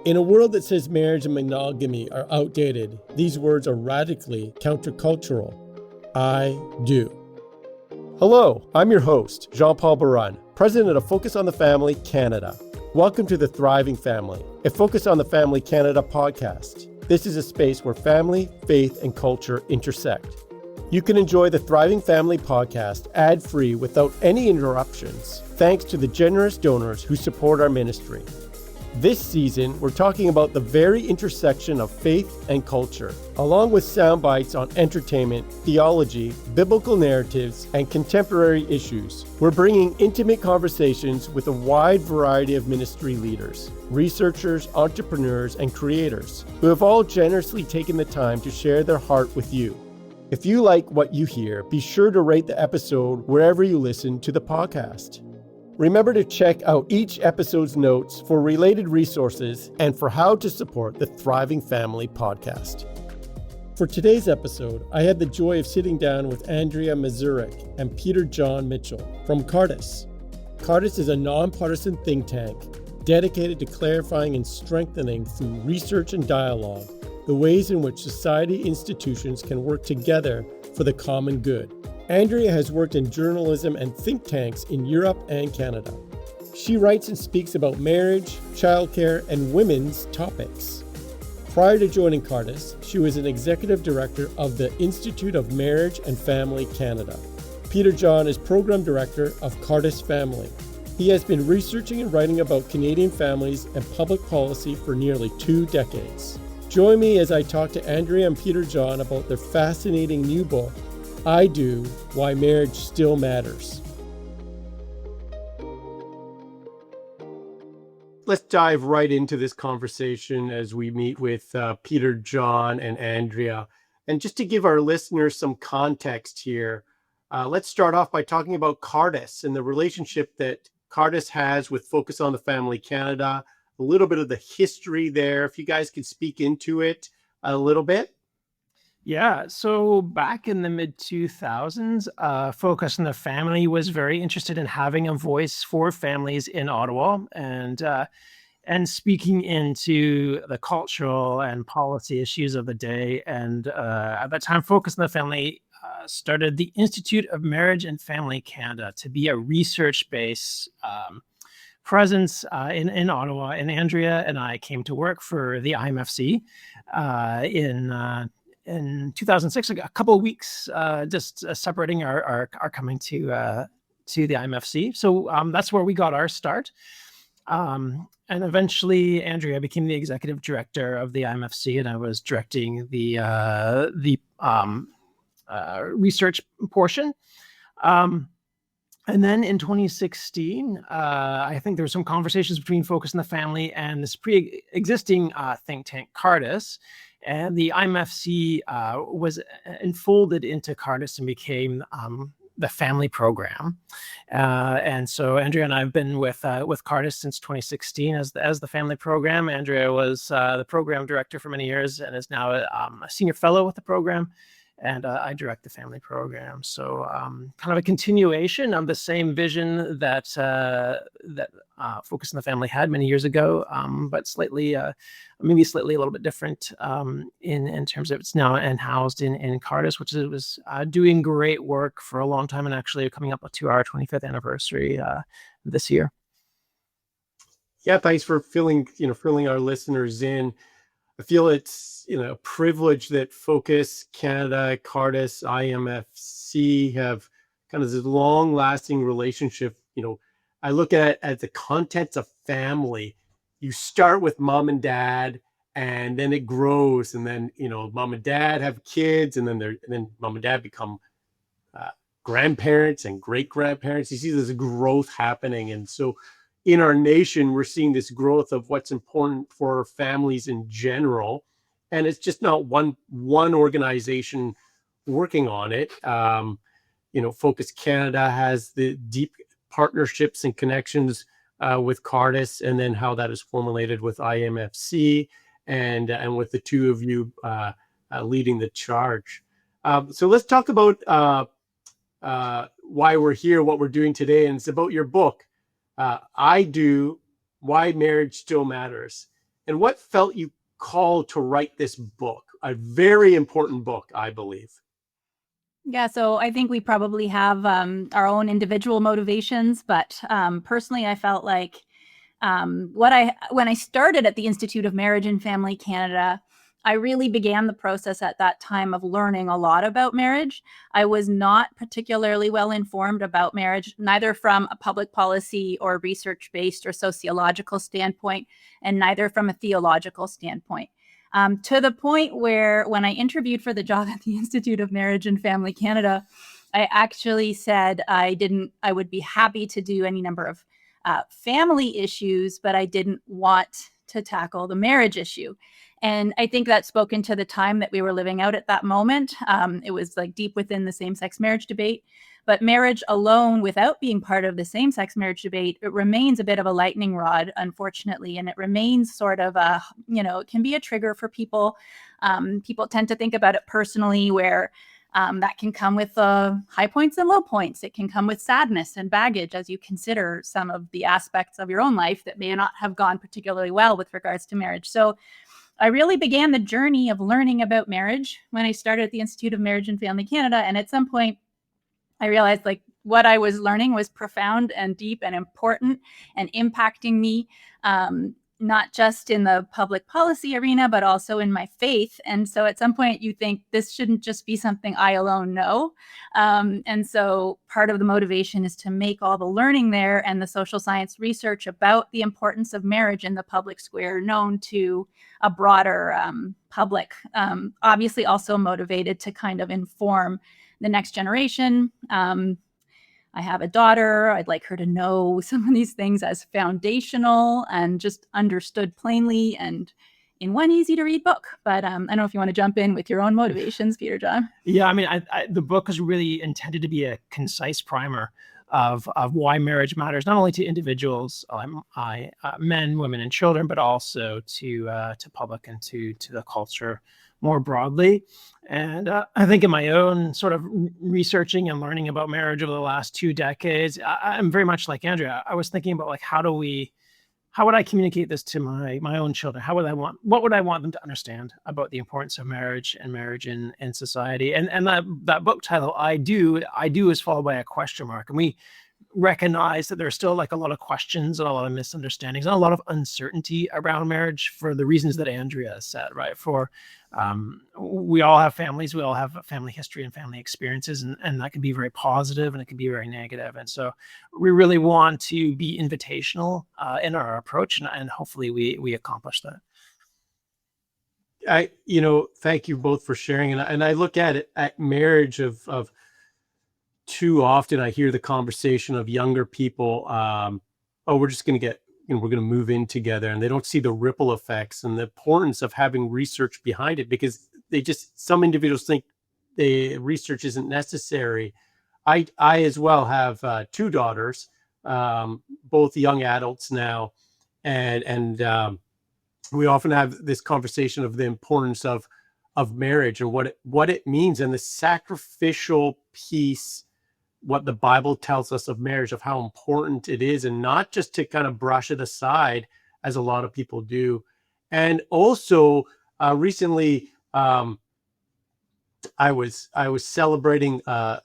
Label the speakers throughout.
Speaker 1: In a world that says marriage and monogamy are outdated, these words are radically countercultural. I do. Hello, I'm your host, Jean-Paul Barun, president of Focus on the Family Canada. Welcome to the Thriving Family, a Focus on the Family Canada podcast. This is a space where family, faith, and culture intersect. You can enjoy the Thriving Family podcast ad-free without any interruptions, thanks to the generous donors who support our ministry. This season, we're talking about the very intersection of faith and culture, along with sound bites on entertainment, theology, biblical narratives, and contemporary issues. We're bringing intimate conversations with a wide variety of ministry leaders, researchers, entrepreneurs, and creators who have all generously taken the time to share their heart with you. If you like what you hear, be sure to rate the episode wherever you listen to the podcast. Remember to check out each episode's notes for related resources and for how to support the Thriving Family podcast. For today's episode, I had the joy of sitting down with Andrea Mzorek and Peter Jon from Cardus. Cardus is a non-partisan think tank dedicated to clarifying and strengthening through research and dialogue the ways in which society institutions can work together for the common good. Andrea has worked in journalism and think tanks in Europe and Canada. She writes and speaks about marriage, childcare, and women's topics. Prior to joining Cardus, she was an executive director of the Institute of Marriage and Family Canada. Peter Jon is program director of Cardus Family. He has been researching and writing about Canadian families and public policy for nearly 2 decades. Join me as I talk to Andrea and Peter Jon about their fascinating new book, I Do, Why Marriage Still Matters. Let's dive right into this conversation as we meet with Peter Jon and Andrea. And just to give our listeners some context here, let's start off by talking about Cardus and the relationship that Cardus has with Focus on the Family Canada, a little bit of the history there. If you guys could speak into it a little bit.
Speaker 2: Yeah, so back in the mid-2000s, Focus on the Family was very interested in having a voice for families in Ottawa and speaking into the cultural and policy issues of the day. And at that time, Focus on the Family started the Institute of Marriage and Family Canada to be a research-based presence in Ottawa. And Andrea and I came to work for the IMFC in 2006, a couple of weeks, just separating our coming to the IMFC. So that's where we got our start. And eventually, Andrea became the executive director of the IMFC, and I was directing the research portion. And then in 2016, I think there were some conversations between Focus on the Family and this pre-existing think tank, Cardus. And the IMFC was enfolded into Cardus and became the family program. And so Andrea and I have been with Cardus since 2016 as the family program. Andrea was the program director for many years and is now a senior fellow with the program. And I direct the family program. So kind of a continuation of the same vision that Focus on the Family had many years ago, but maybe slightly a little bit different in terms of it's now housed in Cardus, which was doing great work for a long time and actually coming up to our 25th anniversary this year.
Speaker 1: Yeah, thanks for filling our listeners in. I feel it's a privilege that Focus Canada, Cardus, IMFC have kind of this long-lasting relationship. I look at the contents of family. You start with mom and dad, and then it grows, and then mom and dad have kids, and then mom and dad become grandparents and great grandparents. You see this growth happening, and so in our nation, we're seeing this growth of what's important for families in general. And it's just not one organization working on it. Focus Canada has the deep partnerships and connections with Cardus, and then how that is formulated with IMFC and with the two of you leading the charge. So let's talk about why we're here, what we're doing today, and it's about your book. I Do, Why Marriage Still Matters. and what felt you called to write this book, a very important book, I believe?
Speaker 3: Yeah, so I think we probably have our own individual motivations, but personally, I felt like when I started at the Institute of Marriage and Family Canada, I really began the process at that time of learning a lot about marriage. I was not particularly well informed about marriage, neither from a public policy or research-based or sociological standpoint, and neither from a theological standpoint. To the point where when I interviewed for the job at the Institute of Marriage and Family Canada, I actually said I would be happy to do any number of family issues, but I didn't want to tackle the marriage issue. And I think that spoke into the time that we were living out at that moment. It was like deep within the same-sex marriage debate. But marriage alone, without being part of the same-sex marriage debate, it remains a bit of a lightning rod, unfortunately. And it remains sort of it can be a trigger for people. People tend to think about it personally, where that can come with high points and low points. It can come with sadness and baggage as you consider some of the aspects of your own life that may not have gone particularly well with regards to marriage. So I really began the journey of learning about marriage when I started at the Institute of Marriage and Family Canada. And at some point, I realized like what I was learning was profound and deep and important and impacting me, not just in the public policy arena, but also in my faith. And so at some point you think this shouldn't just be something I alone know. And so part of the motivation is to make all the learning there and the social science research about the importance of marriage in the public square known to a broader public, obviously also motivated to kind of inform the next generation. I have a daughter. I'd like her to know some of these things as foundational and just understood plainly and in one easy to read book. But I don't know if you want to jump in with your own motivations, Peter Jon.
Speaker 2: Yeah, I mean, the book is really intended to be a concise primer of why marriage matters, not only to individuals, men, women, and children, but also to public and to the culture more broadly. And I think in my own sort of researching and learning about marriage over the last 2 decades, I'm very much like Andrea. I was thinking about like, how would I communicate this to my own children? What would I want them to understand about the importance of marriage and marriage in society? And that book title, I do is followed by a question mark. And we recognize that there's still like a lot of questions and a lot of misunderstandings and a lot of uncertainty around marriage for the reasons that Andrea said, right? We all have families, we all have a family history and family experiences, and that can be very positive and it can be very negative. And so we really want to be invitational in our approach, and hopefully we accomplish that.
Speaker 1: Thank you both for sharing. And I look at it at marriage of too often I hear the conversation of younger people, we're just going to get, we're going to move in together, and they don't see the ripple effects and the importance of having research behind it, because some individuals think the research isn't necessary. I as well have 2 daughters, both young adults now, and we often have this conversation of the importance of marriage and what it means, and the sacrificial piece, what the Bible tells us of marriage, of how important it is, and not just to kind of brush it aside as a lot of people do. And also recently I was celebrating a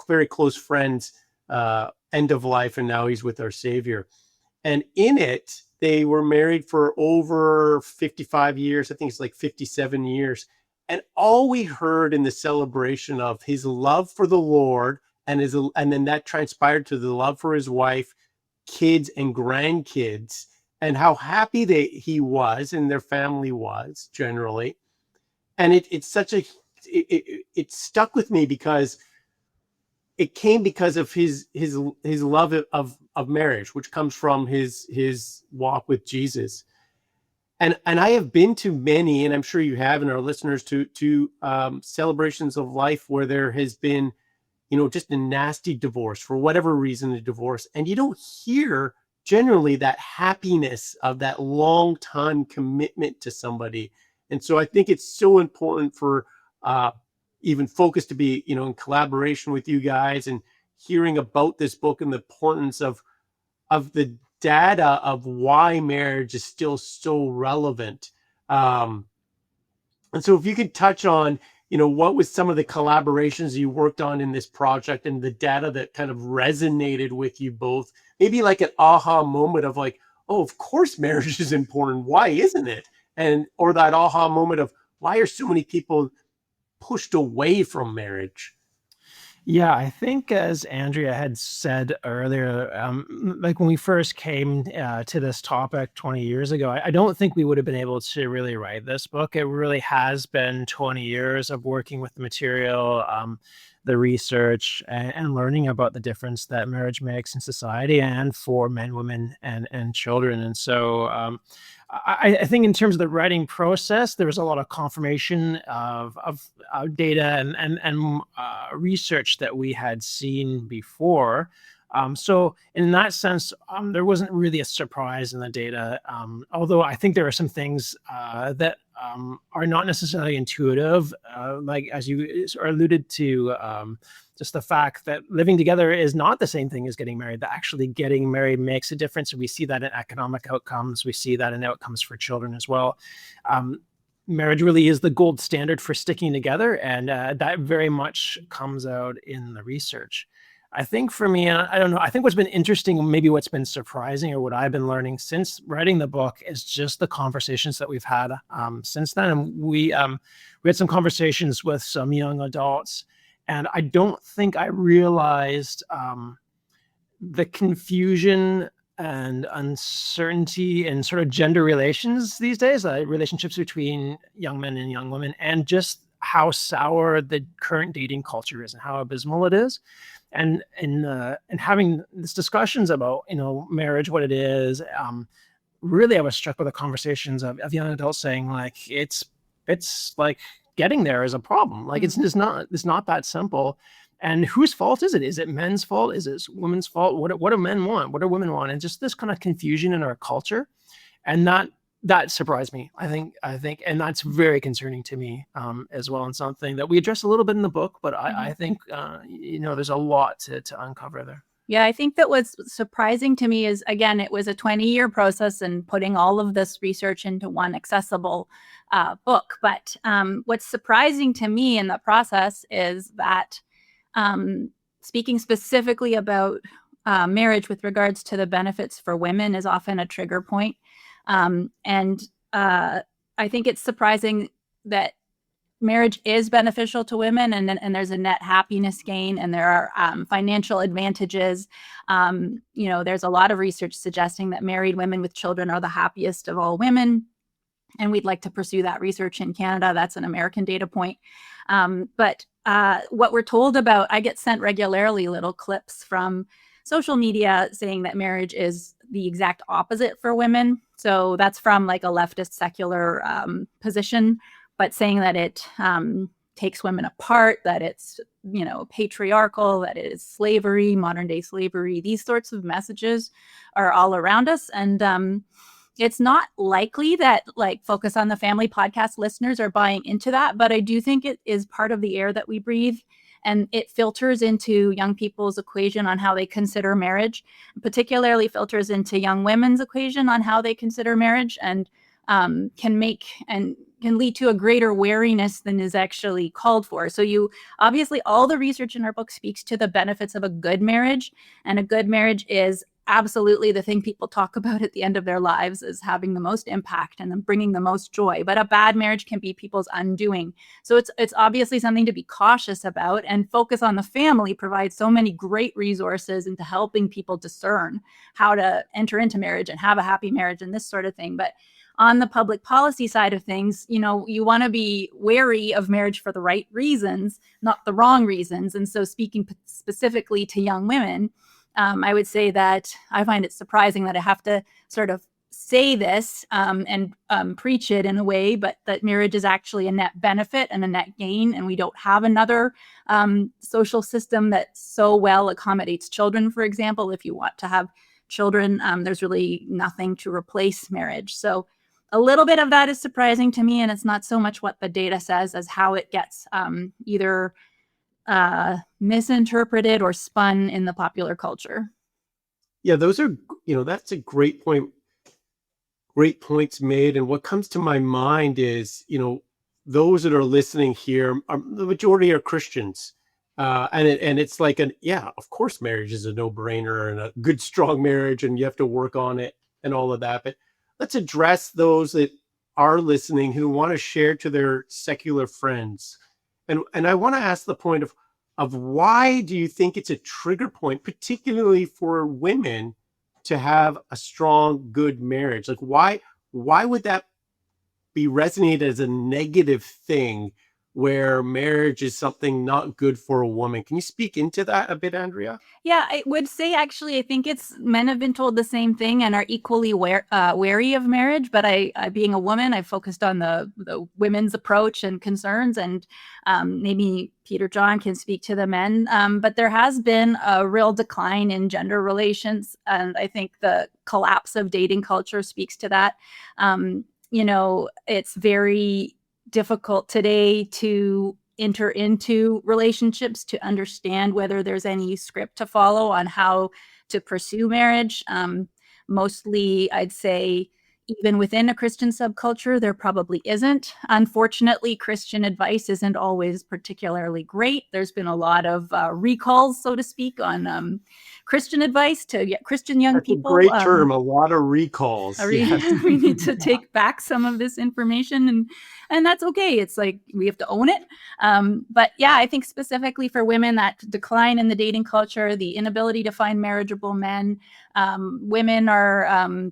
Speaker 1: very close friend's end of life, and now he's with our Savior. And in it, they were married for over 55 years. I think it's like 57 years. And all we heard in the celebration of his love for the Lord, and then that transpired to the love for his wife, kids, and grandkids, and how happy he was and their family was generally. And it stuck with me because it came because of his love of marriage, which comes from his walk with Jesus. And I have been to many, and I'm sure you have, and our listeners, to celebrations of life where there has been, just a nasty divorce for whatever reason, a divorce, and you don't hear generally that happiness of that long time commitment to somebody. And so I think it's so important for even Focus to be, in collaboration with you guys and hearing about this book and the importance of the data of why marriage is still so relevant. And so if you could touch on, what was some of the collaborations you worked on in this project and the data that kind of resonated with you both, maybe like an aha moment of like, oh, of course marriage is important. Why isn't it? Or that aha moment of why are so many people pushed away from marriage?
Speaker 2: Yeah, I think as Andrea had said earlier, like when we first came to this topic 20 years ago, I don't think we would have been able to really write this book. It really has been 20 years of working with the material, the research, and learning about the difference that marriage makes in society and for men, women, and children. And so I think in terms of the writing process, there was a lot of confirmation of data and research that we had seen before. So in that sense, there wasn't really a surprise in the data, although I think there are some things that are not necessarily intuitive, like as you alluded to, just the fact that living together is not the same thing as getting married, that actually getting married makes a difference. And we see that in economic outcomes. We see that in outcomes for children as well. Marriage really is the gold standard for sticking together. And that very much comes out in the research. I think for me, I don't know, I think what's been interesting, maybe what's been surprising or what I've been learning since writing the book is just the conversations that we've had since then. And we had some conversations with some young adults, and I don't think I realized the confusion and uncertainty in sort of gender relations these days, relationships between young men and young women, and just how sour the current dating culture is and how abysmal it is. And having these discussions about, marriage, what it is, really I was struck by the conversations of young adults saying like, it's like getting there is a problem. Like it's not that simple. And whose fault is it? Is it men's fault? Is it women's fault? What do men want? What do women want? And just this kind of confusion in our culture. And that surprised me, I think, and that's very concerning to me as well, and something that we address a little bit in the book, but I think, there's a lot to uncover there.
Speaker 3: Yeah, I think that what's surprising to me is, again, it was a 20-year process and putting all of this research into one accessible book. But what's surprising to me in the process is that speaking specifically about marriage with regards to the benefits for women is often a trigger point. And I think it's surprising that marriage is beneficial to women, and there's a net happiness gain, and there are financial advantages. There's a lot of research suggesting that married women with children are the happiest of all women. And we'd like to pursue that research in Canada. That's an American data point. But what we're told about, I get sent regularly little clips from social media saying that marriage is the exact opposite for women. So that's from like a leftist secular position, but saying that it takes women apart, that it's, patriarchal, that it is slavery, modern day slavery. These sorts of messages are all around us. And it's not likely that like Focus on the Family podcast listeners are buying into that, but I do think it is part of the air that we breathe. And it filters into young people's equation on how they consider marriage, particularly filters into young women's equation on how they consider marriage, and can lead to a greater wariness than is actually called for. So obviously all the research in our book speaks to the benefits of a good marriage, and a good marriage is absolutely the thing people talk about at the end of their lives as having the most impact and then bringing the most joy. But a bad marriage can be people's undoing. So it's obviously something to be cautious about. And Focus on the Family provides so many great resources into helping people discern how to enter into marriage and have a happy marriage and this sort of thing. But on the public policy side of things, you want to be wary of marriage for the right reasons, not the wrong reasons. And so speaking specifically to young women, I would say that I find it surprising that I have to sort of say this and preach it in a way, but that marriage is actually a net benefit and a net gain. And we don't have another social system that so well accommodates children, for example. If you want to have children, there's really nothing to replace marriage. So a little bit of that is surprising to me. And it's not so much what the data says as how it gets either misinterpreted or spun in the popular culture.
Speaker 1: Yeah, those are, that's a great point. Great points made. And what comes to my mind is, those that are listening here, the majority are Christians. And it's like yeah, of course, marriage is a no-brainer and a good, strong marriage, and you have to work on it and all of that. But let's address those that are listening who want to share to their secular friends. And I want to ask the point of why do you think it's a trigger point, particularly for women, to have a strong, good marriage? Like, why would that be resonated as a negative thing where marriage is something not good for a woman? Can you speak into that a bit, Andrea?
Speaker 3: Yeah, I would say actually, I think it's men have been told the same thing and are equally wary of marriage. But I, being a woman, I focused on the women's approach and concerns, and maybe Peter Jon can speak to the men. But there has been a real decline in gender relations, and I think the collapse of dating culture speaks to that. It's very difficult today to enter into relationships to understand whether there's any script to follow on how to pursue marriage. Mostly, I'd say, even within a Christian subculture, there probably isn't. Unfortunately, Christian advice isn't always particularly great. There's been a lot of recalls, so to speak, on Christian advice to get Christian young
Speaker 1: That's
Speaker 3: people.
Speaker 1: A great term, a lot of recalls. Yes.
Speaker 3: We need to take back some of this information, and that's okay. It's like we have to own it. But yeah, I think specifically for women, that decline in the dating culture, the inability to find marriageable men, women are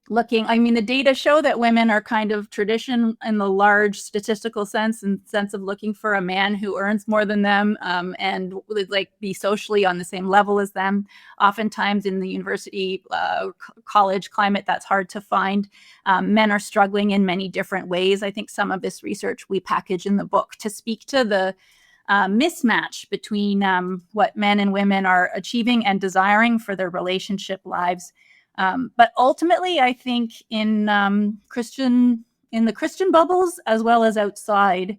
Speaker 3: the data show that women are kind of tradition in the large statistical sense of looking for a man who earns more than them, and would like be socially on the same level as them. Oftentimes in the university, college climate, that's hard to find. Men are struggling in many different ways. I think some of this research we package in the book to speak to the mismatch between what men and women are achieving and desiring for their relationship lives. But ultimately, I think in the Christian bubbles, as well as outside,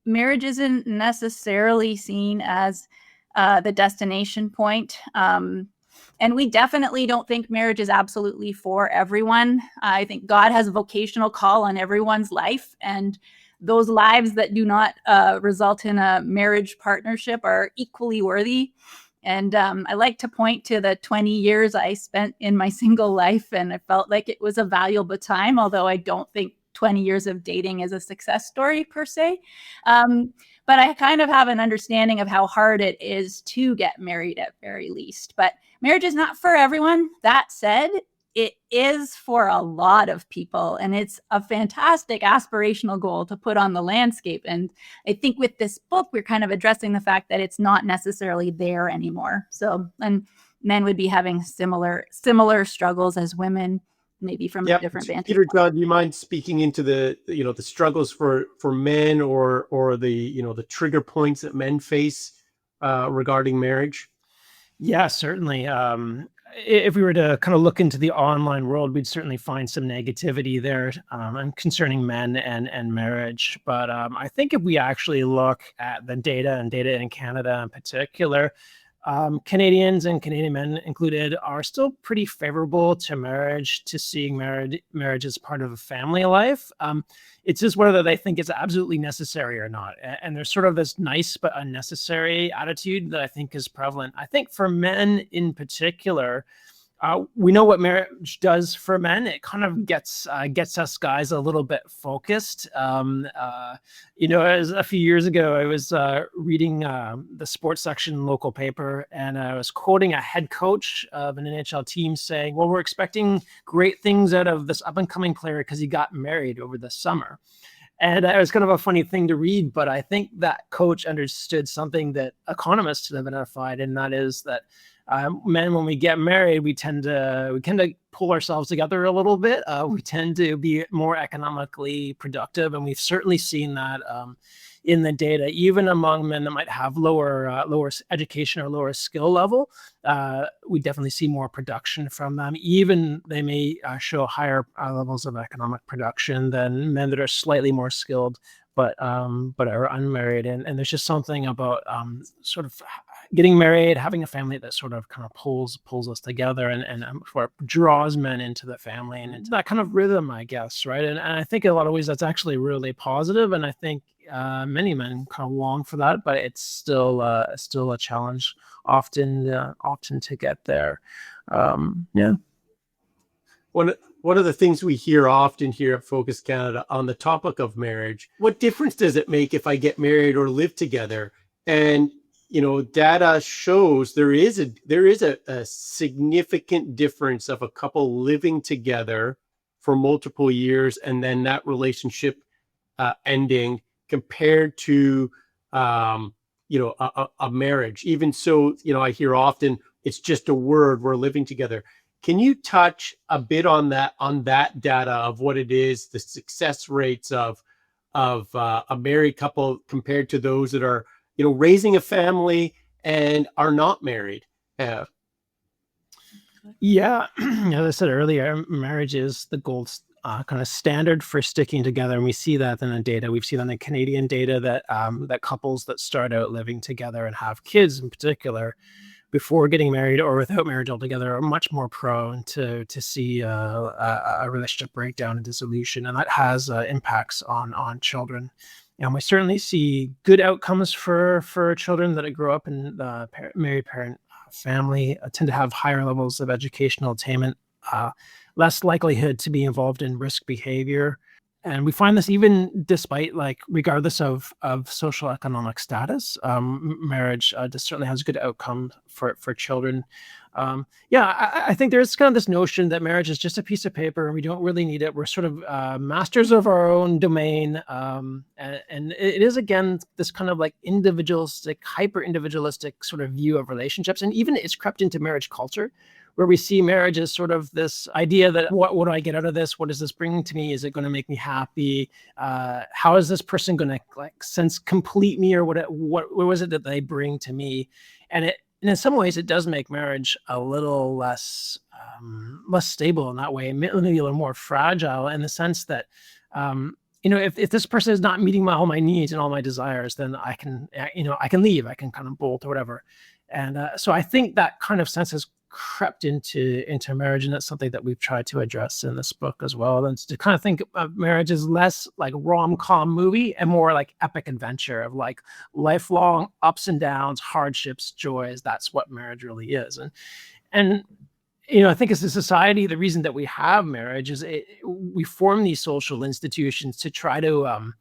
Speaker 3: marriage isn't necessarily seen as the destination point. And we definitely don't think marriage is absolutely for everyone. I think God has a vocational call on everyone's life, and those lives that do not result in a marriage partnership are equally worthy. And I like to point to the 20 years I spent in my single life, and I felt like it was a valuable time, although I don't think 20 years of dating is a success story per se. But I kind of have an understanding of how hard it is to get married at very least. But marriage is not for everyone. That said, it is for a lot of people, and it's a fantastic aspirational goal to put on the landscape. And I think with this book, we're kind of addressing the fact that it's not necessarily there anymore. So, and men would be having similar struggles as women, maybe from a different vantage
Speaker 1: Peter
Speaker 3: point.
Speaker 1: Jon, do you mind speaking into the struggles for men, or the trigger points that men face regarding marriage?
Speaker 2: Yeah, certainly. If we were to kind of look into the online world, we'd certainly find some negativity there concerning men and marriage. But I think if we actually look at the data in Canada in particular, Canadians and Canadian men included are still pretty favorable to marriage, to seeing marriage as part of a family life. It's just whether they think it's absolutely necessary or not. And there's sort of this nice but unnecessary attitude that I think is prevalent. I think for men in particular, we know what marriage does for men. It kind of gets us guys a little bit focused. As a few years ago, I was reading the sports section local paper, and I was quoting a head coach of an NHL team saying, "Well, we're expecting great things out of this up and coming player because he got married over the summer." And it was kind of a funny thing to read, but I think that coach understood something that economists have identified, and that is that men, when we get married, we tend to pull ourselves together a little bit. We tend to be more economically productive, and we've certainly seen that in the data, even among men that might have lower education or lower skill level. We definitely see more production from them. Even they may show higher levels of economic production than men that are slightly more skilled, but are unmarried. And there's just something about sort of getting married, having a family that sort of kind of pulls us together and sort of draws men into the family and into that kind of rhythm, I guess, right? And I think in a lot of ways that's actually really positive, and I think many men kind of long for that, but it's still a challenge often to get there. Yeah.
Speaker 1: One of the things we hear often here at Focus Canada on the topic of marriage, what difference does it make if I get married or live together? And data shows there is a significant difference of a couple living together for multiple years and then that relationship ending compared to a marriage. Even so, I hear often it's just a word, we're living together. Can you touch a bit on that data of what it is, the success rates of a married couple compared to those that are raising a family and are not married?
Speaker 2: Yeah, as I said earlier, marriage is the gold kind of standard for sticking together, and we see that in the data. We've seen on the Canadian data that couples that start out living together and have kids, in particular, before getting married or without marriage altogether, are much more prone to see a relationship breakdown and dissolution, and that has impacts on children. And we certainly see good outcomes for children that grow up in the married parent family, tend to have higher levels of educational attainment, less likelihood to be involved in risk behavior. And we find this even despite, regardless of social economic status, marriage just certainly has good outcome for children. I think there's kind of this notion that marriage is just a piece of paper and we don't really need it. We're sort of masters of our own domain. And it is, again, this kind of individualistic, hyper individualistic sort of view of relationships. And even it's crept into marriage culture, where we see marriage as sort of this idea that what do I get out of this? What does this bring to me? Is it going to make me happy? How is this person going to sense complete me, or what was it that they bring to me? And in some ways it does make marriage a little less stable in that way, maybe a little more fragile in the sense that if this person is not meeting all my needs and all my desires, then I can leave, I can kind of bolt or whatever. And so I think that kind of sense has crept into marriage, and that's something that we've tried to address in this book as well, and to kind of think of marriage as less like rom-com movie and more like epic adventure of lifelong ups and downs, hardships, joys. That's what marriage really is. And I think as a society, the reason that we have marriage is we form these social institutions to try to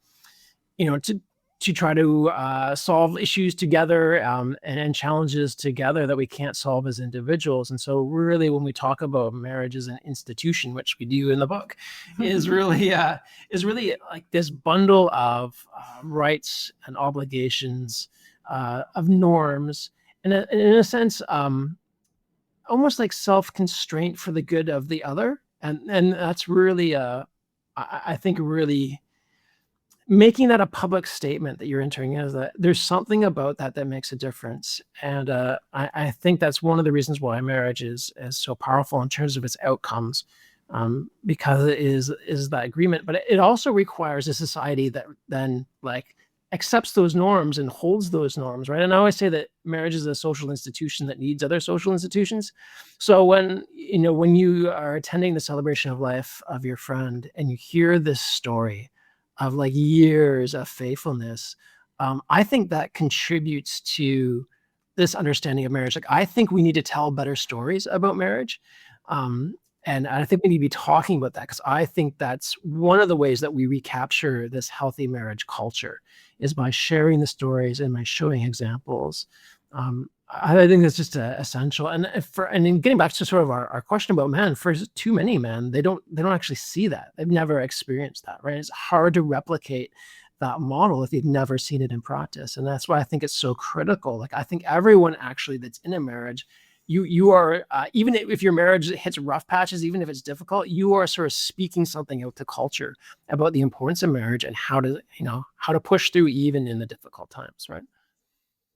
Speaker 2: solve issues together and challenges together that we can't solve as individuals. And so really, when we talk about marriage as an institution, which we do in the book, is really like this bundle of rights and obligations, of norms, and in a sense, almost like self-constraint for the good of the other. And that's really, I think, really making that a public statement that you're entering is that there's something about that makes a difference. And I think that's one of the reasons why marriage is so powerful in terms of its outcomes, because it is that agreement. But it also requires a society that then accepts those norms and holds those norms, right? And I always say that marriage is a social institution that needs other social institutions. So when you are attending the celebration of life of your friend and you hear this story of years of faithfulness, I think that contributes to this understanding of marriage. I think we need to tell better stories about marriage. And I think we need to be talking about that, because I think that's one of the ways that we recapture this healthy marriage culture, is by sharing the stories and by showing examples. I think that's just essential. And in getting back to sort of our question about men, for too many men, they don't actually see that. They've never experienced that, right? It's hard to replicate that model if you've never seen it in practice. And that's why I think it's so critical. I think everyone actually that's in a marriage, you are, even if your marriage hits rough patches, even if it's difficult, you are sort of speaking something out to culture about the importance of marriage and how to push through even in the difficult times, right?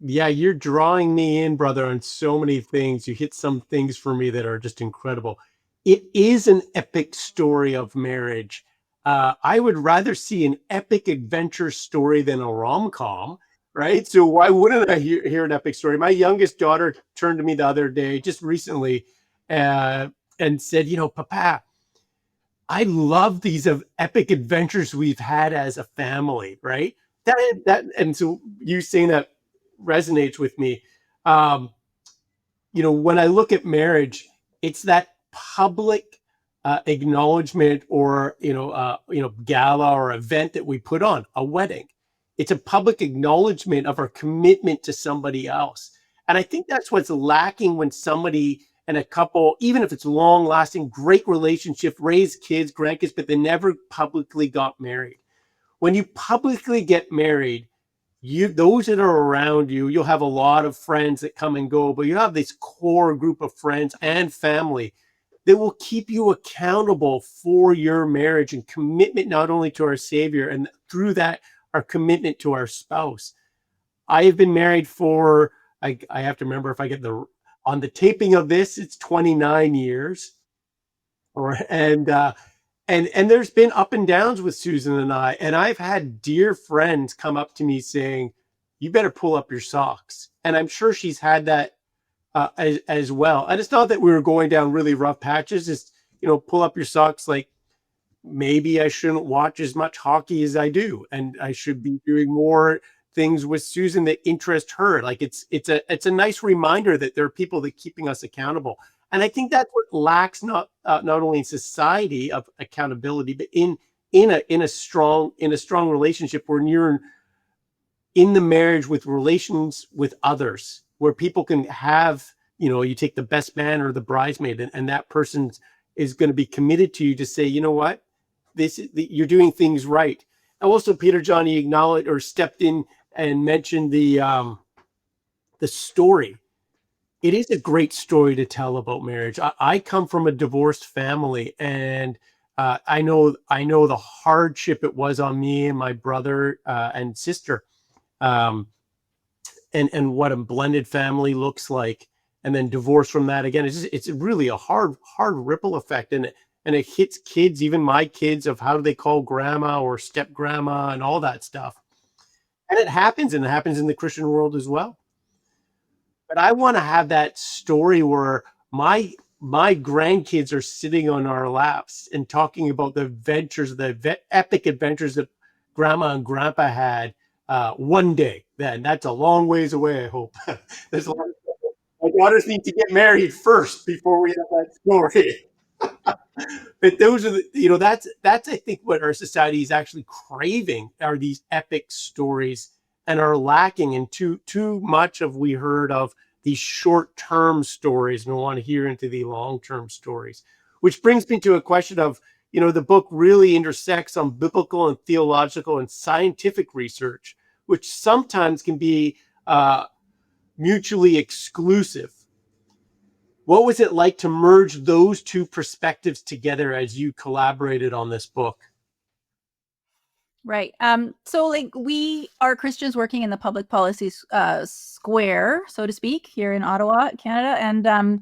Speaker 1: Yeah, you're drawing me in, brother, on so many things. You hit some things for me that are just incredible. It is an epic story of marriage. I would rather see an epic adventure story than a rom-com. right? So why wouldn't I hear an epic story? My youngest daughter turned to me the other day, just recently, uh, and said, Papa, I love these epic adventures we've had as a family, right? And so you saying that resonates with me. Um, when I look at marriage, it's that public acknowledgement, or gala or event that we put on, a wedding. It's a public acknowledgement of our commitment to somebody else, and I think that's what's lacking when somebody and a couple, even if it's long lasting, great relationship, raised kids, grandkids, but they never publicly got married. When you publicly get married, those that are around you, you'll have a lot of friends that come and go, but you have this core group of friends and family that will keep you accountable for your marriage and commitment, not only to our Savior, and through that, our commitment to our spouse. I have been married for, I have to remember if I get on the taping of this, it's 29 years. And there's been up and downs with Susan and I, and I've had dear friends come up to me saying, you better pull up your socks. And I'm sure she's had that as well. And it's not that we were going down really rough patches. It's, pull up your socks. Like, maybe I shouldn't watch as much hockey as I do, and I should be doing more things with Susan that interest her. Like, it's a nice reminder that there are people that keeping us accountable. And I think that's what lacks, not only in society of accountability, but in a strong relationship, where you're in the marriage with relations with others, where people can have, you take the best man or the bridesmaid, and that person is going to be committed to you to say, you know what, you're doing things right. And also, Peter Jon, he acknowledged or stepped in and mentioned the story. It is a great story to tell about marriage. I come from a divorced family, and I know the hardship it was on me and my brother and sister, and what a blended family looks like, and then divorce from that again. It's really a hard ripple effect, and it hits kids, even my kids, of how do they call grandma or step grandma and all that stuff. And it happens in the Christian world as well. But I want to have that story where my grandkids are sitting on our laps and talking about the adventures, epic adventures that grandma and grandpa had one day. Then that's a long ways away, I hope. There's a lot of, my daughters need to get married first before we have that story. But those are that's I think what our society is actually craving, are these epic stories, and are lacking in too much of, we heard of these short-term stories, and we want to hear into the long-term stories. Which brings me to a question of, the book really intersects on biblical and theological and scientific research, which sometimes can be mutually exclusive. What was it like to merge those two perspectives together as you collaborated on this book?
Speaker 3: Right. So like, we are Christians working in the public policy square, so to speak, here in Ottawa, Canada. And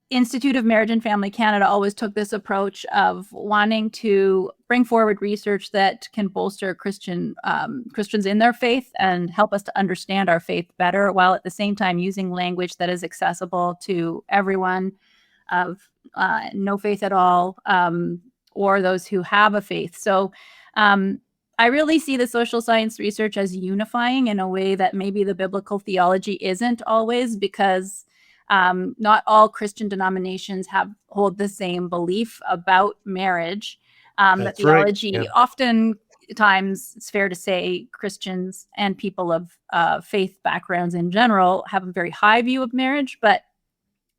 Speaker 3: Institute of Marriage and Family Canada always took this approach of wanting to bring forward research that can bolster Christians in their faith and help us to understand our faith better, while at the same time using language that is accessible to everyone of no faith at all, or those who have a faith. So I really see the social science research as unifying in a way that maybe the biblical theology isn't always, because not all Christian denominations hold the same belief about marriage. The theology,
Speaker 1: right. Yeah.
Speaker 3: Oftentimes, it's fair to say, Christians and people of faith backgrounds in general have a very high view of marriage, but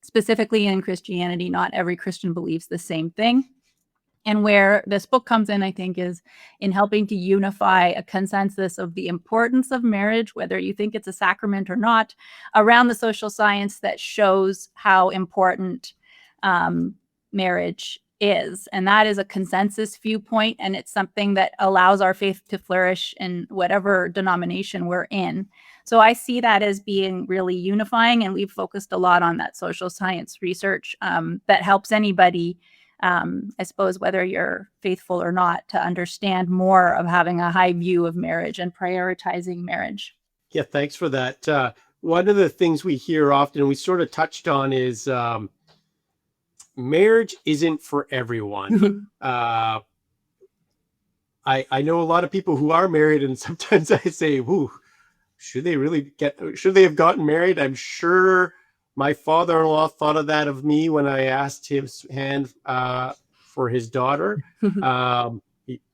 Speaker 3: specifically in Christianity, not every Christian believes the same thing. And where this book comes in, I think, is in helping to unify a consensus of the importance of marriage, whether you think it's a sacrament or not, around the social science that shows how important marriage is. And that is a consensus viewpoint, and it's something that allows our faith to flourish in whatever denomination we're in. So I see that as being really unifying, and we've focused a lot on that social science research that helps anybody I suppose whether you're faithful or not, to understand more of having a high view of marriage and prioritizing marriage.
Speaker 1: Yeah, thanks for that. One of the things we hear often, we sort of touched on, is marriage isn't for everyone. I know a lot of people who are married, and sometimes I say, "Whoo, should they have gotten married?" I'm sure my father-in-law thought of that of me when I asked his hand for his daughter.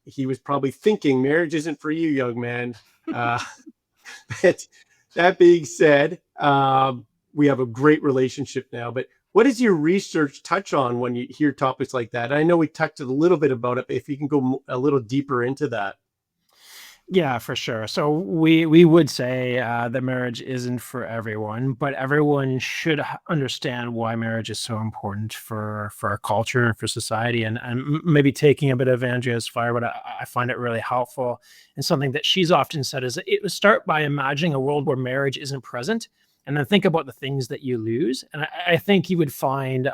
Speaker 1: He was probably thinking, marriage isn't for you, young man. But that being said, we have a great relationship now. But what does your research touch on when you hear topics like that? I know we touched a little bit about it, but if you can go a little deeper into that.
Speaker 2: Yeah, for sure. So we would say that marriage isn't for everyone, but everyone should understand why marriage is so important for our culture and for society. And maybe taking a bit of Andrea's fire, but I find it really helpful. And something that she's often said is it would start by imagining a world where marriage isn't present, and then think about the things that you lose. And I think you would find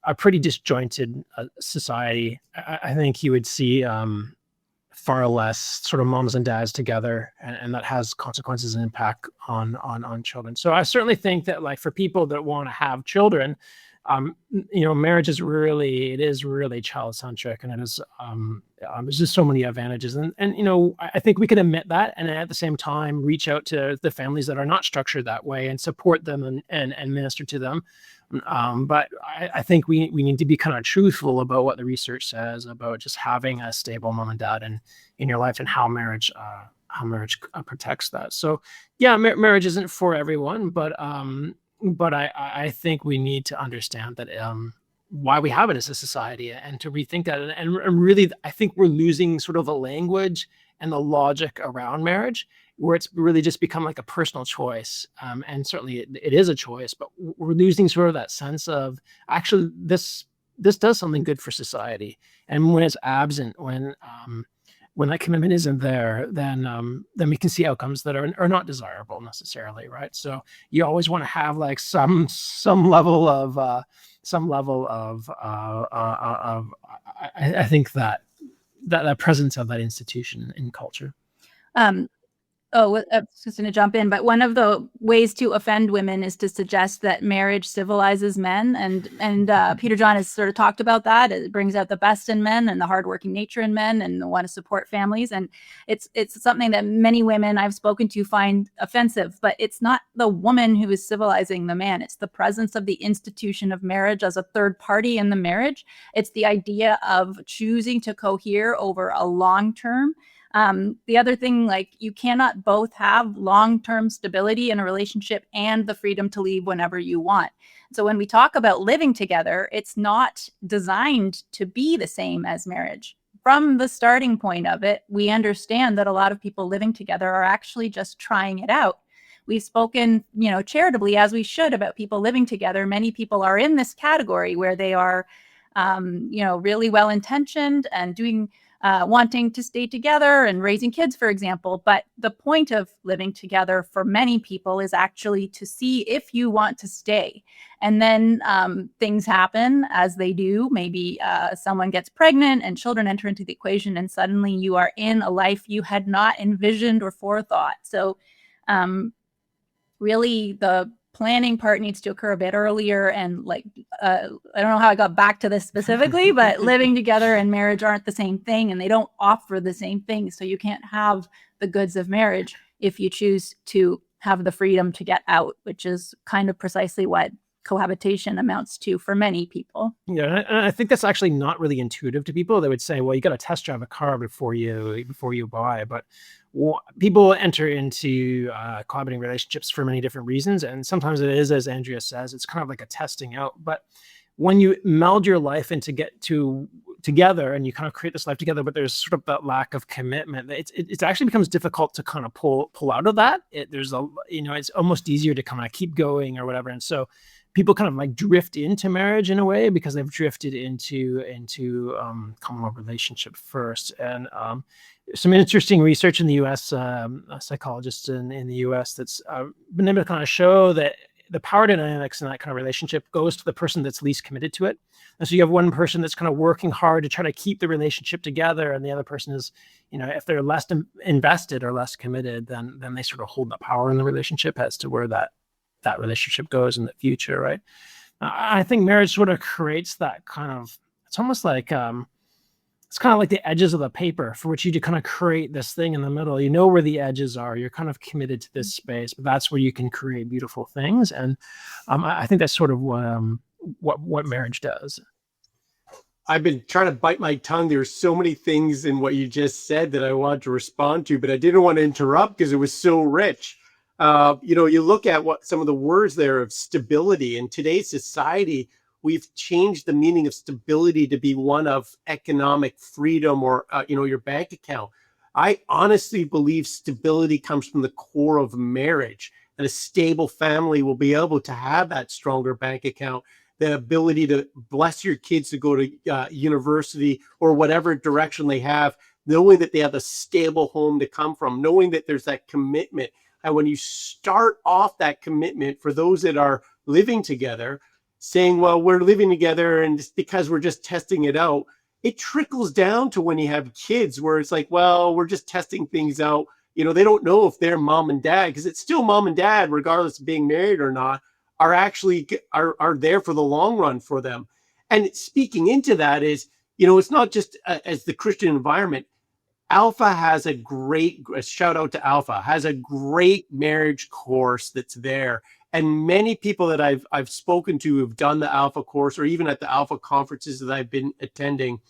Speaker 2: a pretty disjointed society. I think you would see far less sort of moms and dads together, and that has consequences and impact on children. So I certainly think that, like, for people that want to have children, marriage is really child centric, and it is there's just so many advantages, and I think we can admit that, and at the same time reach out to the families that are not structured that way and support them and minister to them. But I think we need to be kind of truthful about what the research says about just having a stable mom and dad in your life, and how marriage protects that. So yeah, marriage isn't for everyone, but I think we need to understand that why we have it as a society, and to rethink that. And really, I think we're losing sort of the language and the logic around marriage, where it's really just become like a personal choice. And certainly it is a choice, but we're losing sort of that sense of, actually, this does something good for society. And when it's absent, when that commitment isn't there, then we can see outcomes that are not desirable necessarily, right? So you always want to have like some level of I think that presence of that institution in culture.
Speaker 3: I was just going to jump in, but one of the ways to offend women is to suggest that marriage civilizes men, and Peter Jon has sort of talked about that. It brings out the best in men and the hardworking nature in men, and want to support families. And it's something that many women I've spoken to find offensive. But it's not the woman who is civilizing the man; it's the presence of the institution of marriage as a third party in the marriage. It's the idea of choosing to cohere over a long term. The other thing, like, you cannot both have long-term stability in a relationship and the freedom to leave whenever you want. So when we talk about living together, it's not designed to be the same as marriage. From the starting point of it, we understand that a lot of people living together are actually just trying it out. We've spoken, charitably, as we should, about people living together. Many people are in this category where they are, really well-intentioned and doing wanting to stay together and raising kids, for example. But the point of living together for many people is actually to see if you want to stay. And then things happen as they do. Maybe someone gets pregnant and children enter into the equation, and suddenly you are in a life you had not envisioned or forethought. So really, the planning part needs to occur a bit earlier. And I don't know how I got back to this specifically, but living together and marriage aren't the same thing, and they don't offer the same thing. So you can't have the goods of marriage if you choose to have the freedom to get out, which is kind of precisely what cohabitation amounts to for many people.
Speaker 2: Yeah, and I think that's actually not really intuitive to people. They would say, well, you got to test drive a car before you buy. But people enter into cohabiting relationships for many different reasons, and sometimes it is, as Andrea says, it's kind of like a testing out. But when you meld your life and to get to together, and you kind of create this life together, but there's sort of that lack of commitment, it actually becomes difficult to kind of pull out of that. It's almost easier to kind of keep going or whatever. And so people kind of like drift into marriage in a way because they've drifted into common law relationship first. And some interesting research in the U.S., a psychologist in the U.S. that's been able to kind of show that the power dynamics in that kind of relationship goes to the person that's least committed to it. And so you have one person that's kind of working hard to try to keep the relationship together, and the other person is, if they're less invested or less committed, then they sort of hold the power in the relationship as to where that relationship goes in the future, right? I think marriage sort of creates that kind of, it's almost like, it's kind of like the edges of the paper for which you to kind of create this thing in the middle. You know where the edges are. You're kind of committed to this space, but that's where you can create beautiful things. And I think that's sort of what marriage does.
Speaker 1: I've been trying to bite my tongue. There's so many things in what you just said that I wanted to respond to, but I didn't want to interrupt because it was so rich. You look at what some of the words there of stability in today's society. We've changed the meaning of stability to be one of economic freedom or, your bank account. I honestly believe stability comes from the core of marriage, and a stable family will be able to have that stronger bank account, the ability to bless your kids to go to university or whatever direction they have, knowing that they have a stable home to come from, knowing that there's that commitment. And when you start off that commitment for those that are living together, saying, well, we're living together and just because we're just testing it out, it trickles down to when you have kids where it's like, well, we're just testing things out. They don't know if their mom and dad, because it's still mom and dad, regardless of being married or not, are actually are there for the long run for them. And speaking into that is, it's not just as the Christian environment. Alpha has a shout out to Alpha, has a great marriage course that's there. And many people that I've spoken to who've done the Alpha course, or even at the Alpha conferences that I've been attending,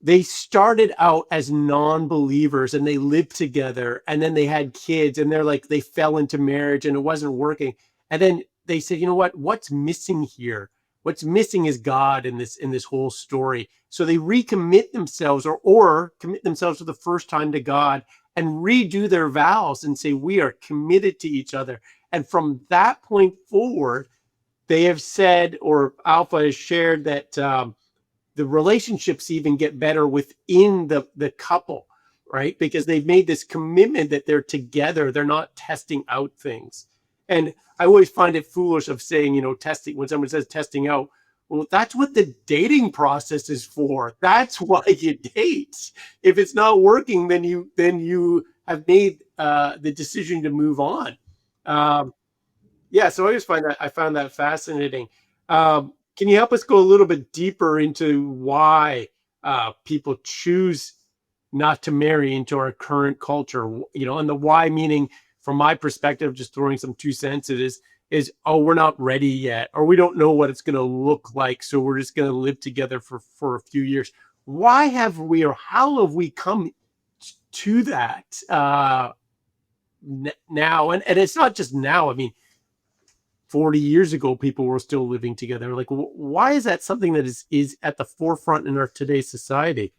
Speaker 1: they started out as non-believers and they lived together, and then they had kids, and they fell into marriage and it wasn't working. And then they said, what's missing here? What's missing is God in this whole story. So they recommit themselves or commit themselves for the first time to God and redo their vows and say, we are committed to each other. And from that point forward, they have said, or Alpha has shared, that the relationships even get better within the couple, right? Because they've made this commitment that they're together. They're not testing out things. And I always find it foolish of saying, testing, when someone says testing out, well, that's what the dating process is for. That's why you date. If it's not working, then you have made the decision to move on. So I found that fascinating. Can you help us go a little bit deeper into why people choose not to marry into our current culture? And the why, meaning, from my perspective, just throwing some 2 cents, it is, oh, we're not ready yet, or we don't know what it's going to look like, so we're just going to live together for a few years. Why have we, or how have we come to that now? And it's not just now. I mean, 40 years ago, people were still living together. Like, why is that something that is at the forefront in our today's society?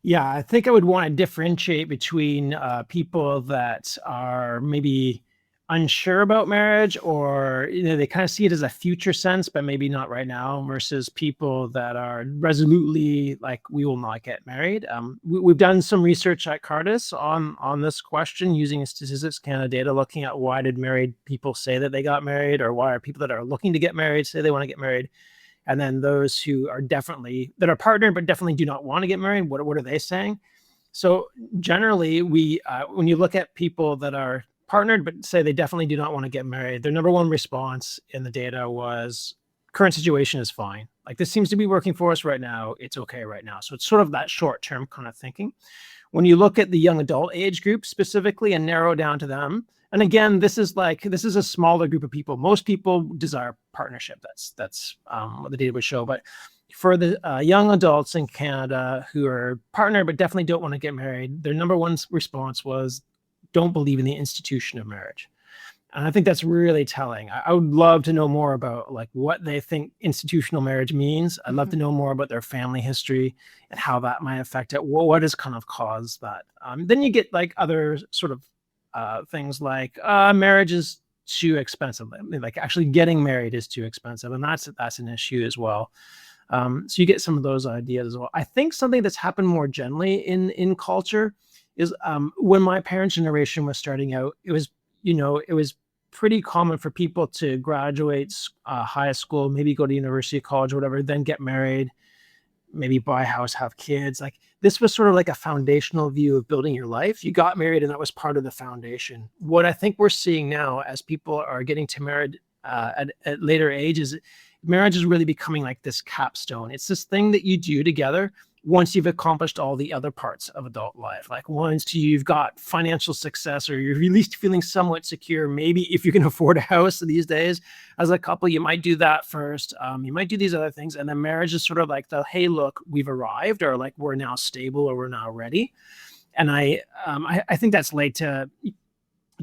Speaker 2: Yeah, I think I would want to differentiate between people that are maybe unsure about marriage, or they kind of see it as a future sense, but maybe not right now, versus people that are resolutely like, we will not get married. We've done some research at Cardus on this question using Statistics Canada data, looking at why did married people say that they got married, or why are people that are looking to get married say they want to get married. And then those who are that are partnered but definitely do not want to get married, what are they saying? So generally, when you look at people that are partnered but say they definitely do not want to get married, their number one response in the data was, current situation is fine. Like, this seems to be working for us right now. It's okay right now. So it's sort of that short-term kind of thinking. When you look at the young adult age group specifically and narrow down to them, and again, this is a smaller group of people. Most people desire partnership. That's what the data would show. But for the young adults in Canada who are partnered but definitely don't want to get married, their number one response was, don't believe in the institution of marriage. And I think that's really telling. I would love to know more about what they think institutional marriage means. I'd love to know more about their family history and how that might affect it. What has kind of caused that? Then you get other sort of things like marriage is too expensive. Like, actually getting married is too expensive, and that's an issue as well. So you get some of those ideas as well. I think something that's happened more generally in culture is when my parents' generation was starting out, it was pretty common for people to graduate high school, maybe go to university, college, or whatever, then get married, maybe buy a house, have kids. Like this was sort of like a foundational view of building your life. You got married and that was part of the foundation. What I think we're seeing now as people are getting to married at later ages, marriage is really becoming like this capstone. It's this thing that you do together once you've accomplished all the other parts of adult life. Like once you've got financial success, or you're at least feeling somewhat secure, maybe if you can afford a house these days as a couple, you might do that first. You might do these other things. And then marriage is sort of like the, hey, look, we've arrived, or like we're now stable, or we're now ready. And I think that's led to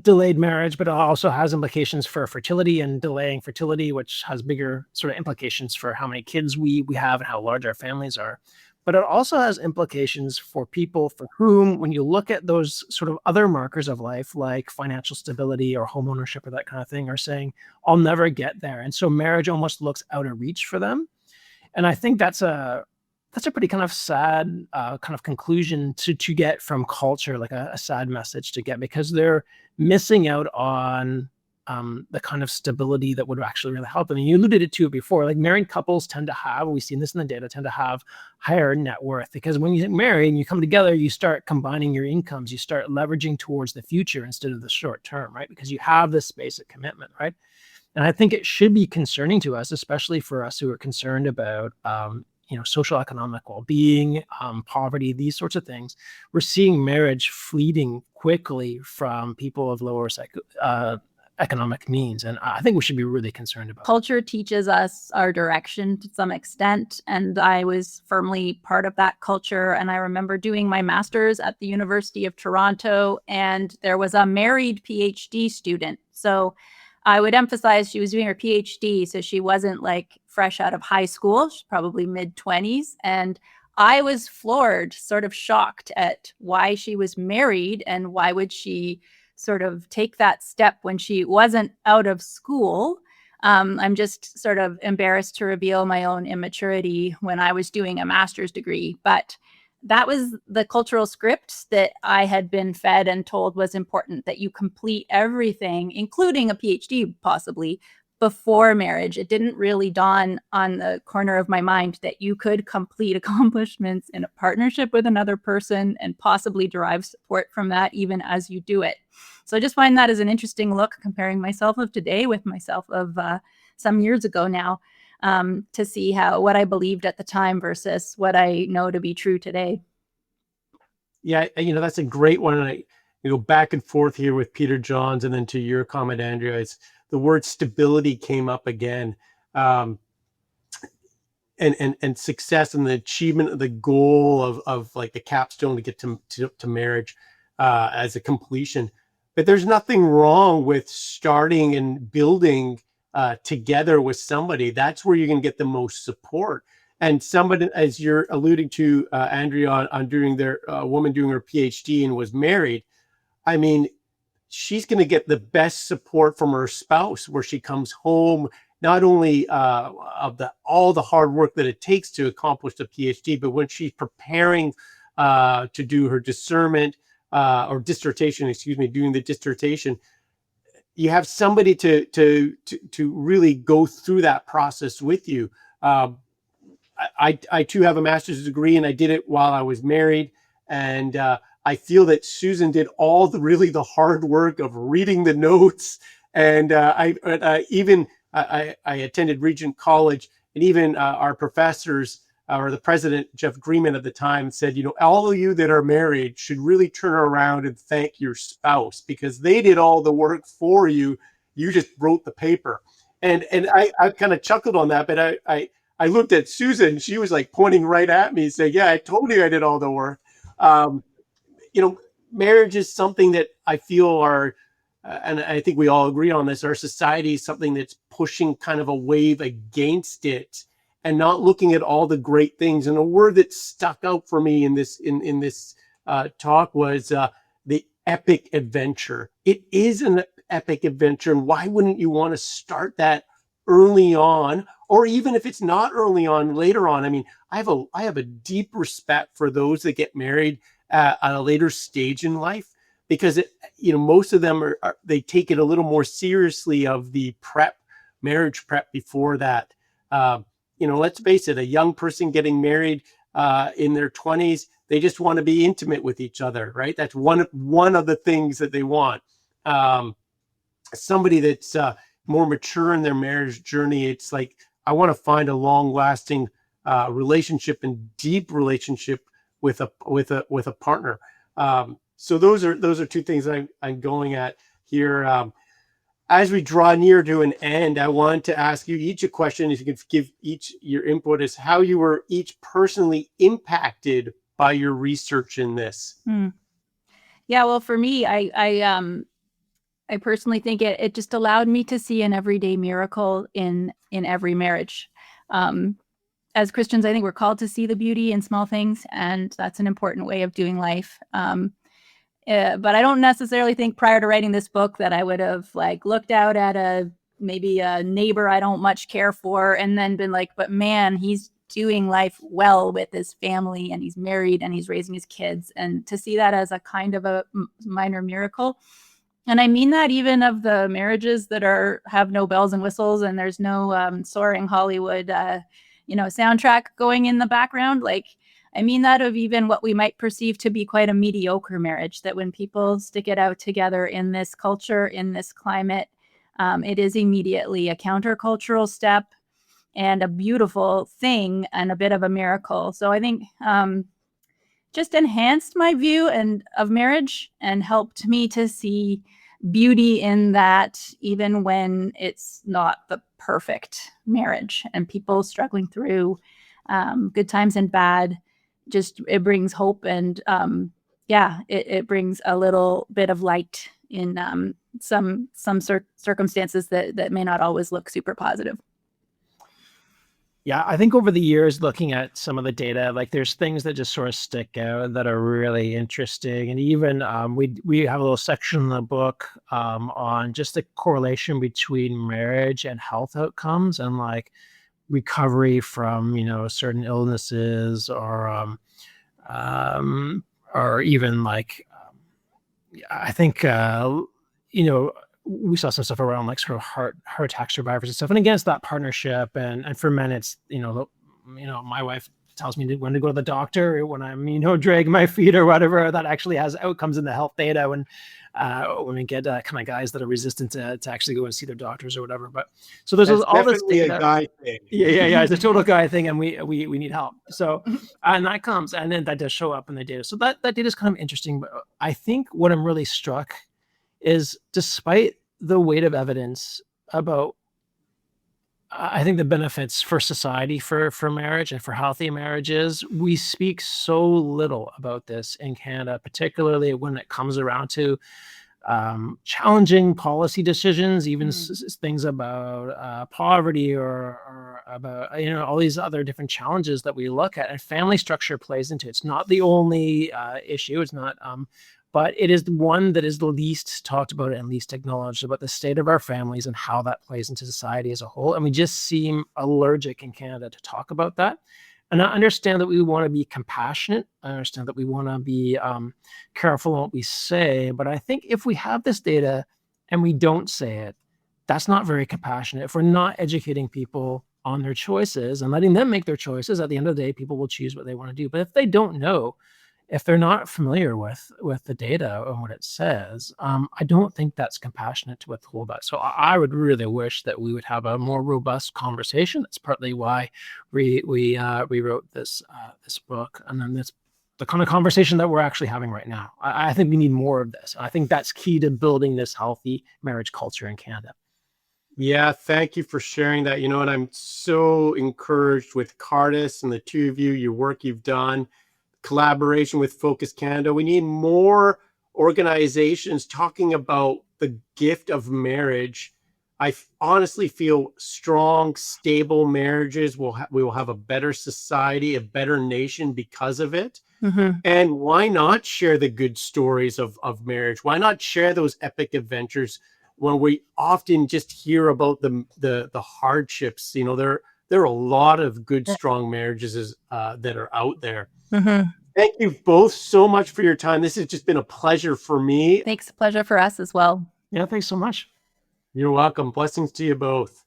Speaker 2: delayed marriage, but it also has implications for fertility and delaying fertility, which has bigger sort of implications for how many kids we have and how large our families are. But it also has implications for people for whom, when you look at those sort of other markers of life, like financial stability or home ownership or that kind of thing, are saying, I'll never get there. And so marriage almost looks out of reach for them. And I think that's a pretty kind of sad kind of conclusion to get from culture, like a sad message to get, because they're missing out on the kind of stability that would actually really help them. And you alluded to it before, like married couples tend to have, we've seen this in the data, tend to have higher net worth, because when you get married and you come together, you start combining your incomes, you start leveraging towards the future instead of the short term, right? Because you have this basic commitment, right? And I think it should be concerning to us, especially for us who are concerned about social economic well-being, poverty, these sorts of things. We're seeing marriage fleeting quickly from people of lower economic means. And I think we should be really concerned about it.
Speaker 3: Culture teaches us our direction to some extent. And I was firmly part of that culture. And I remember doing my master's at the University of Toronto, and there was a married PhD student. So I would emphasize she was doing her PhD. So she wasn't like fresh out of high school. She's probably mid-20s. And I was floored, sort of shocked at why she was married and why would she sort of take that step when she wasn't out of school. I'm just sort of embarrassed to reveal my own immaturity when I was doing a master's degree, but that was the cultural script that I had been fed and told was important, that you complete everything, including a PhD possibly, before marriage. It didn't really dawn on the corner of my mind that you could complete accomplishments in a partnership with another person and possibly derive support from that even as you do it. So I just find that as an interesting look, comparing myself of today with myself of some years ago now, to see how what I believed at the time versus what I know to be true today.
Speaker 1: Yeah, that's a great one. And I go back and forth here with Peter Jon's, and then to your comment, Andrea, it's the word stability came up again, and success and the achievement of the goal of like the capstone to get to marriage as a completion. But there's nothing wrong with starting and building together with somebody. That's where you're going to get the most support. And somebody, as you're alluding to, Andrea, on doing their woman doing her PhD and was married, I mean, she's going to get the best support from her spouse, where she comes home not only of all the hard work that it takes to accomplish the PhD, but when she's preparing to do her discernment or dissertation, doing the dissertation, you have somebody to really go through that process with you. I too have a master's degree, and I did it while I was married, and I feel that Susan did all the hard work of reading the notes. And I attended Regent College, and even our professors, or the president, Jeff Greenman at the time, said, all of you that are married should really turn around and thank your spouse, because they did all the work for you. You just wrote the paper. And I kind of chuckled on that, but I looked at Susan. She was like pointing right at me saying, yeah, I told you I did all the work. Marriage is something that I feel and I think we all agree on this, our society is something that's pushing kind of a wave against it and not looking at all the great things. And a word that stuck out for me in this talk was the epic adventure. It is an epic adventure. And why wouldn't you want to start that early on, or even if it's not early on, later on? I mean, I have a deep respect for those that get married at a later stage in life, because most of them they take it a little more seriously of the marriage prep before that. Let's face it, a young person getting married in their 20s, they just want to be intimate with each other, right? That's one of the things that they want. Somebody that's more mature in their marriage journey, it's like, I want to find a long-lasting relationship and deep relationship with a partner. So those are two things I'm going at here. As we draw near to an end, I want to ask you each a question. If you could give each your input, is how you were each personally impacted by your research in this.
Speaker 3: Yeah, well, for me, I personally think it just allowed me to see an everyday miracle in every marriage. As Christians, I think we're called to see the beauty in small things, and that's an important way of doing life. But I don't necessarily think prior to writing this book that I would have looked out at maybe a neighbor I don't much care for and then been like, but man, he's doing life well with his family and he's married and he's raising his kids. And to see that as a kind of a minor miracle. And I mean that even of the marriages that have no bells and whistles and there's no soaring Hollywood, soundtrack going in the background. I mean that of even what we might perceive to be quite a mediocre marriage, that when people stick it out together in this culture, in this climate, it is immediately a countercultural step and a beautiful thing and a bit of a miracle. So I think just enhanced my view of marriage and helped me to see beauty in that, even when it's not the perfect marriage and people struggling through good times and bad. Just it brings hope and it brings a little bit of light in some circumstances that may not always look super positive.
Speaker 2: Yeah, I think over the years, looking at some of the data, there's things that just sort of stick out that are really interesting. And even we have a little section in the book on just the correlation between marriage and health outcomes and recovery from, certain illnesses or even I think, we saw some stuff around sort of heart attack survivors and stuff. And against that partnership and for men, it's, my wife tells me when to go to the doctor or when I'm, dragging my feet or whatever, that actually has outcomes in the health data when we get kind of guys that are resistant to actually go and see their doctors or whatever. But so there's all this data.
Speaker 1: A guy thing.
Speaker 2: Yeah. It's a total guy thing. And we need help. So, and that comes, and then that does show up in the data. So that data is kind of interesting. But I think what I'm really struck is, despite the weight of evidence about, I think, the benefits for society for marriage and for healthy marriages, we speak so little about this in Canada, particularly when it comes around to challenging policy decisions, even things about poverty or about, all these other different challenges that we look at, and family structure plays into it. It's not the only issue. It's not, but it is the one that is the least talked about and least acknowledged about the state of our families and how that plays into society as a whole. And we just seem allergic in Canada to talk about that. And I understand that we want to be compassionate. I understand that we want to be careful in what we say. But I think if we have this data and we don't say it, that's not very compassionate. If we're not educating people on their choices and letting them make their choices, at the end of the day, people will choose what they want to do. But if they don't know, if they're not familiar with the data and what it says, I don't think that's compassionate to withhold that. So I would really wish that we would have a more robust conversation. That's partly why we wrote this book, and then this the kind of conversation that we're actually having right now. I think we need more of this. I think that's key to building this healthy marriage culture in Canada.
Speaker 1: Yeah, thank you for sharing that. And I'm so encouraged with Cardus and the two of you, your work you've done. Collaboration with Focus Canada. We need more organizations talking about the gift of marriage. I honestly feel strong, stable marriages we will have a better society, a better nation because of it. Mm-hmm. And why not share the good stories of marriage? Why not share those epic adventures when we often just hear about the hardships? There are a lot of good, strong marriages that are out there. Mm-hmm. Thank you both so much for your time. This has just been a pleasure for me.
Speaker 3: Thanks. Pleasure for us as well.
Speaker 2: Yeah, thanks so much.
Speaker 1: You're welcome. Blessings to you both.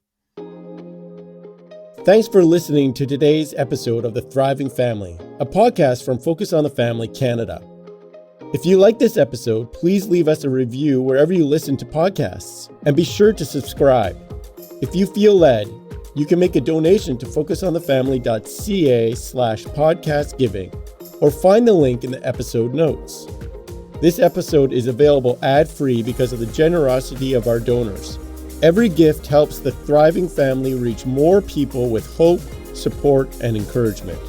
Speaker 1: Thanks for listening to today's episode of The Thriving Family, a podcast from Focus on the Family Canada. If you like this episode, please leave us a review wherever you listen to podcasts, and be sure to subscribe. If you feel led, you can make a donation to focusonthefamily.ca/podcast giving, or find the link in the episode notes. This episode is available ad-free because of the generosity of our donors. Every gift helps the Thriving Family reach more people with hope, support, and encouragement.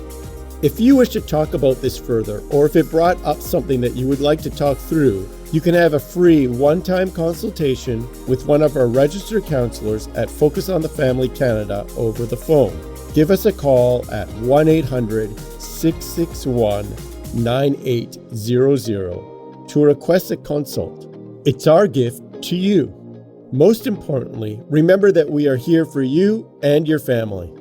Speaker 1: If you wish to talk about this further, or if it brought up something that you would like to talk through, you can have a free one-time consultation with one of our registered counselors at Focus on the Family Canada over the phone. Give us a call at 1-800-661-9800 to request a consult. It's our gift to you. Most importantly, remember that we are here for you and your family.